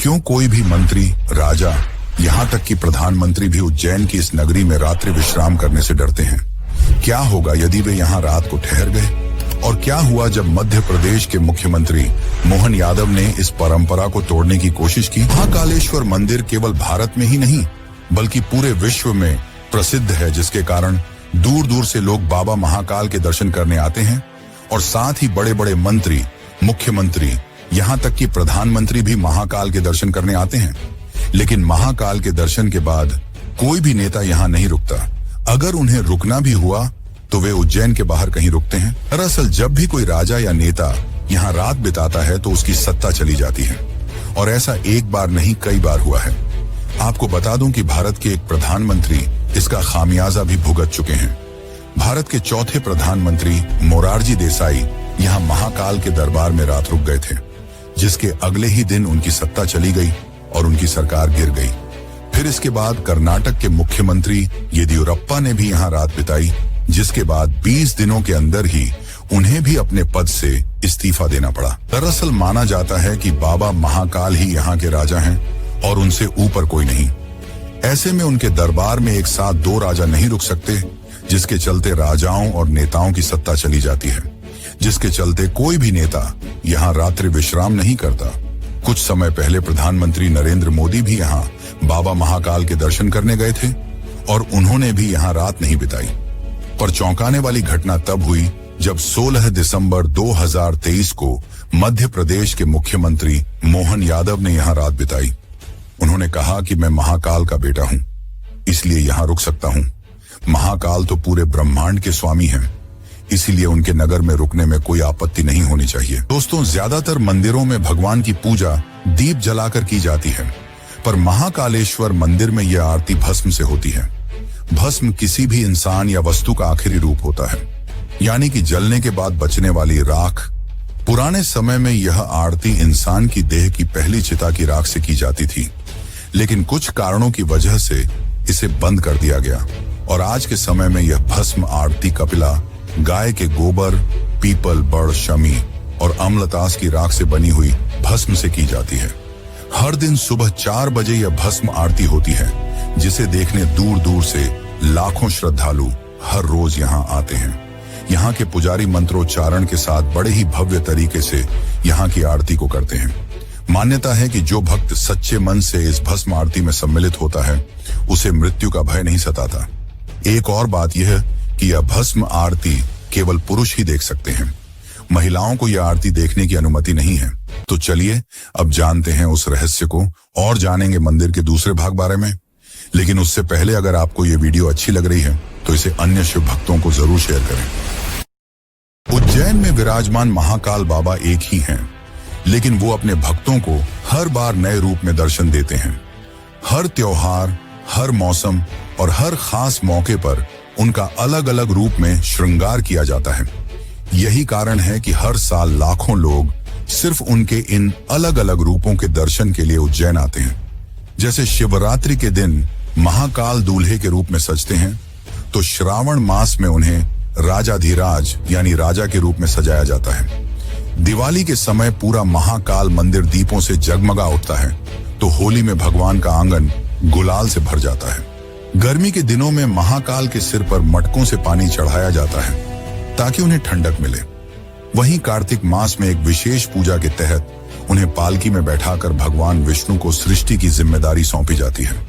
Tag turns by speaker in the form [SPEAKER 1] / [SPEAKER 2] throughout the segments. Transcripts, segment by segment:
[SPEAKER 1] क्यों कोई भी मंत्री, राजा, यहाँ तक कि प्रधानमंत्री भी उज्जैन की इस नगरी में रात्रि विश्राम करने से डरते हैं? क्या होगा यदि वे यहाँ रात को ठहर गए? और क्या हुआ जब मध्य प्रदेश के मुख्यमंत्री मोहन यादव ने इस परंपरा को तोड़ने की कोशिश की? महाकालेश्वर मंदिर केवल भारत में ही नहीं बल्कि पूरे विश्व में प्रसिद्ध है, जिसके कारण दूर दूर से लोग बाबा महाकाल के दर्शन करने आते हैं। और साथ ही बड़े बड़े मंत्री, मुख्यमंत्री, यहाँ तक कि प्रधानमंत्री भी महाकाल के दर्शन करने आते हैं। लेकिन महाकाल के दर्शन के बाद कोई भी नेता यहाँ नहीं रुकता। अगर उन्हें रुकना भी हुआ तो वे उज्जैन के बाहर कहीं रुकते हैं। दरअसल जब भी कोई राजा या नेता यहाँ रात बिताता है तो उसकी सत्ता चली जाती है, और ऐसा एक बार नहीं कई बार हुआ है। आपको बता दूं कि भारत के एक प्रधानमंत्री इसका खामियाजा भी भुगत चुके हैं। भारत के चौथे प्रधानमंत्री मोरारजी देसाई यहाँ महाकाल के दरबार में रात रुक गए थे, जिसके अगले ही दिन उनकी सत्ता चली गई और उनकी सरकार गिर गई। फिर इसके बाद कर्नाटक के मुख्यमंत्री येदियुरप्पा ने भी यहाँ रात बिताई, जिसके बाद 20 दिनों के अंदर ही उन्हें भी अपने पद से इस्तीफा देना पड़ा। दरअसल माना जाता है कि बाबा महाकाल ही यहाँ के राजा हैं और उनसे ऊपर कोई नहीं। ऐसे में उनके दरबार में एक साथ दो राजा नहीं रुक सकते, जिसके चलते राजाओं और नेताओं की सत्ता चली जाती है, जिसके चलते कोई भी नेता यहाँ रात्रि विश्राम नहीं करता। कुछ समय पहले प्रधानमंत्री नरेंद्र मोदी भी यहाँ बाबा महाकाल के दर्शन करने गए थे और उन्होंने भी यहाँ रात नहीं बिताई। पर चौंकाने वाली घटना तब हुई जब 16 दिसंबर 2023 को मध्य प्रदेश के मुख्यमंत्री मोहन यादव ने यहाँ रात बिताई। उन्होंने कहा कि मैं महाकाल का बेटा हूँ, इसलिए यहाँ रुक सकता हूँ। महाकाल तो पूरे ब्रह्मांड के स्वामी हैं, इसीलिए उनके नगर में रुकने में कोई आपत्ति नहीं होनी चाहिए। दोस्तों, ज्यादातर मंदिरों में भगवान की पूजा दीप जलाकर की जाती है, पर महाकालेश्वर मंदिर में यह आरती भस्म से होती है। भस्म किसी भी इंसान या वस्तु का आखिरी रूप होता है, यानी कि जलने के बाद बचने वाली राख। पुराने समय में यह आरती इंसान की देह की पहली चिता की राख से की जाती थी, लेकिन कुछ कारणों की वजह से इसे बंद कर दिया गया और आज के समय में यह भस्म आरती कपिला, गाय के गोबर, पीपल, बड़, शमी और अम्लतास की राख से बनी हुई भस्म से की जाती है। हर दिन सुबह 4 बजे यह भस्म आरती होती है, जिसे देखने दूर दूर से लाखों श्रद्धालु हर रोज यहाँ आते हैं। यहाँ के पुजारी मंत्रोच्चारण के साथ बड़े ही भव्य तरीके से यहाँ की आरती को करते हैं। मान्यता है कि जो भक्त सच्चे मन से इस भस्म आरती में सम्मिलित होता है, उसे मृत्यु का भय नहीं सताता। एक और बात यह कि यह भस्म आरती केवल पुरुष ही देख सकते हैं, महिलाओं को यह आरती देखने की अनुमति नहीं है। तो चलिए अब जानते हैं उस रहस्य को और जानेंगे मंदिर के दूसरे भाग बारे में। लेकिन उससे पहले अगर आपको यह वीडियो अच्छी लग रही है तो इसे अन्य शिव भक्तों को जरूर शेयर करें। उज्जैन में विराजमान महाकाल बाबा एक ही हैं, लेकिन वो अपने भक्तों को हर बार नए रूप में दर्शन देते हैं। हर त्योहार, हर मौसम और हर खास मौके पर उनका अलग अलग रूप में श्रृंगार किया जाता है। यही कारण है कि हर साल लाखों लोग सिर्फ उनके इन अलग अलग रूपों के दर्शन के लिए उज्जैन आते हैं। जैसे शिवरात्रि के दिन महाकाल दूल्हे के रूप में सजते हैं, तो श्रावण मास में उन्हें राजाधिराज यानी राजा के रूप में सजाया जाता है। दिवाली के समय पूरा महाकाल मंदिर दीपों से जगमगा उठता है, तो होली में भगवान का आंगन गुलाल से भर जाता है। गर्मी के दिनों में महाकाल के सिर पर मटकों से पानी चढ़ाया जाता है ताकि उन्हें ठंडक मिले। वहीं कार्तिक मास में एक विशेष पूजा के तहत उन्हें पालकी में बैठाकर भगवान विष्णु को सृष्टि की जिम्मेदारी सौंपी जाती है।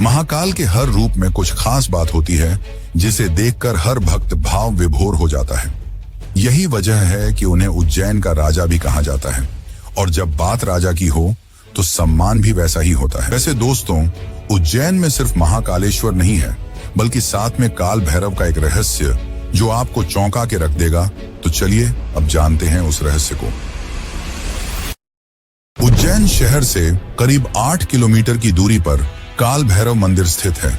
[SPEAKER 1] महाकाल के हर रूप में कुछ खास बात होती है, जिसे देखकर हर भक्त भाव विभोर हो जाता है। यही वजह है कि उन्हें उज्जैन का राजा भी कहा जाता है, और जब बात राजा की हो तो सम्मान भी वैसा ही होता है। वैसे दोस्तों, उज्जैन में सिर्फ महाकालेश्वर नहीं है, बल्कि साथ में काल भैरव का एक रहस्य जो आपको चौंका के रख देगा। तो चलिए अब जानते हैं उस रहस्य को। उज्जैन शहर से करीब 8 किलोमीटर की दूरी पर काल भैरव मंदिर स्थित है,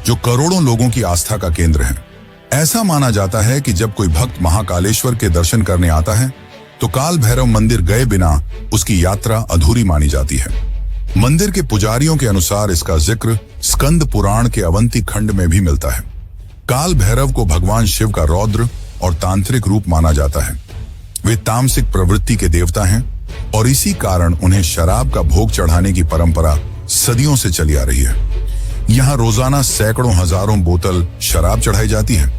[SPEAKER 1] जो करोड़ों लोगों की आस्था का केंद्र है। ऐसा माना जाता है कि जब कोई भक्त महाकालेश्वर के दर्शन करने आता है, तो काल भैरव मंदिर गए बिना उसकी यात्रा अधूरी मानी जाती है। मंदिर के पुजारियों के अनुसार इसका जिक्र स्कंद पुराण के अवंती खंड में भी मिलता है। काल भैरव को भगवान शिव का रौद्र और तांत्रिक रूप माना जाता है। वे तामसिक प्रवृत्ति के देवता हैं और इसी कारण उन्हें शराब का भोग चढ़ाने की परंपरा सदियों से चली आ रही है। यहाँ रोजाना सैकड़ों हजारों बोतल शराब चढ़ाई जाती है,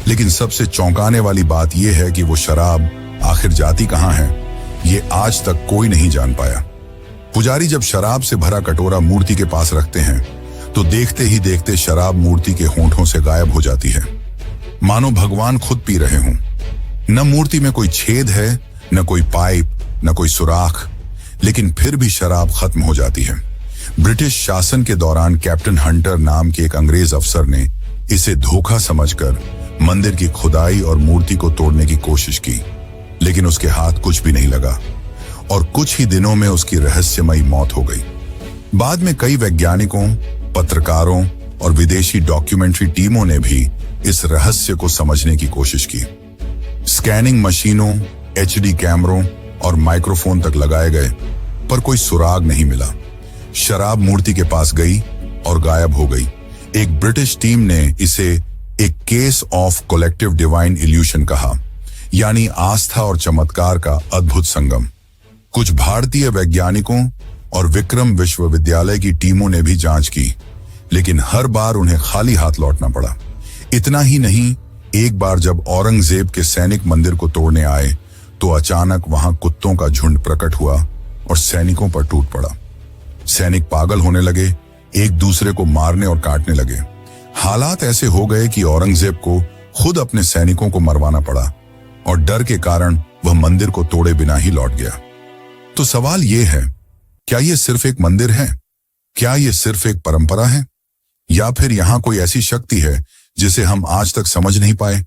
[SPEAKER 1] लेकिन सबसे चौंकाने वाली बात यह है कि वो शराब आखिर जाती कहाँ है, ये आज तक कोई नहीं जान पाया। पुजारी जब शराब से भरा कटोरा मूर्ति के पास रखते हैं तो देखते ही देखते शराब मूर्ति के होंठों से गायब हो जाती है, मानो भगवान खुद पी रहे हों। न मूर्ति में कोई छेद है, न कोई पाइप, न कोई सुराख, लेकिन फिर भी शराब खत्म हो जाती है। ब्रिटिश शासन के दौरान कैप्टन हंटर नाम के एक अंग्रेज अफसर ने इसे धोखा समझकर मंदिर की खुदाई और मूर्ति को तोड़ने की कोशिश की, लेकिन उसके हाथ कुछ भी नहीं लगा और कुछ ही दिनों में उसकी रहस्यमयी मौत हो गई। बाद में कई वैज्ञानिकों, पत्रकारों और विदेशी डॉक्यूमेंट्री टीमों ने भी इस रहस्य को समझने की कोशिश की। स्कैनिंग मशीनों, एचडी कैमरों और माइक्रोफोन तक लगाए गए, पर कोई सुराग नहीं मिला। शराब मूर्ति के पास गई और गायब हो गई। एक ब्रिटिश टीम ने इसे एक case of collective divine evolution कहा, यानी आस्था और चमत्कार का अद्भुत संगम। कुछ भारतीय वैज्ञानिकों और विक्रम विश्वविद्यालय की टीमों ने भी जांच की, लेकिन हर बार उन्हें खाली हाथ लौटना पड़ा। इतना ही नहीं, एक बार जब औरंगजेब के सैनिक मंदिर को तोड़ने आए तो अचानक वहां कुत्तों का झुंड प्रकट हुआ और सैनिकों पर टूट पड़ा। सैनिक पागल होने लगे, एक दूसरे को मारने और काटने लगे। हालात ऐसे हो गए कि औरंगजेब को खुद अपने सैनिकों को मरवाना पड़ा और डर के कारण वह मंदिर को तोड़े बिना ही लौट गया। तो सवाल यह है, क्या यह सिर्फ एक मंदिर है? क्या यह सिर्फ एक परंपरा है? या फिर यहां कोई ऐसी शक्ति है जिसे हम आज तक समझ नहीं पाए?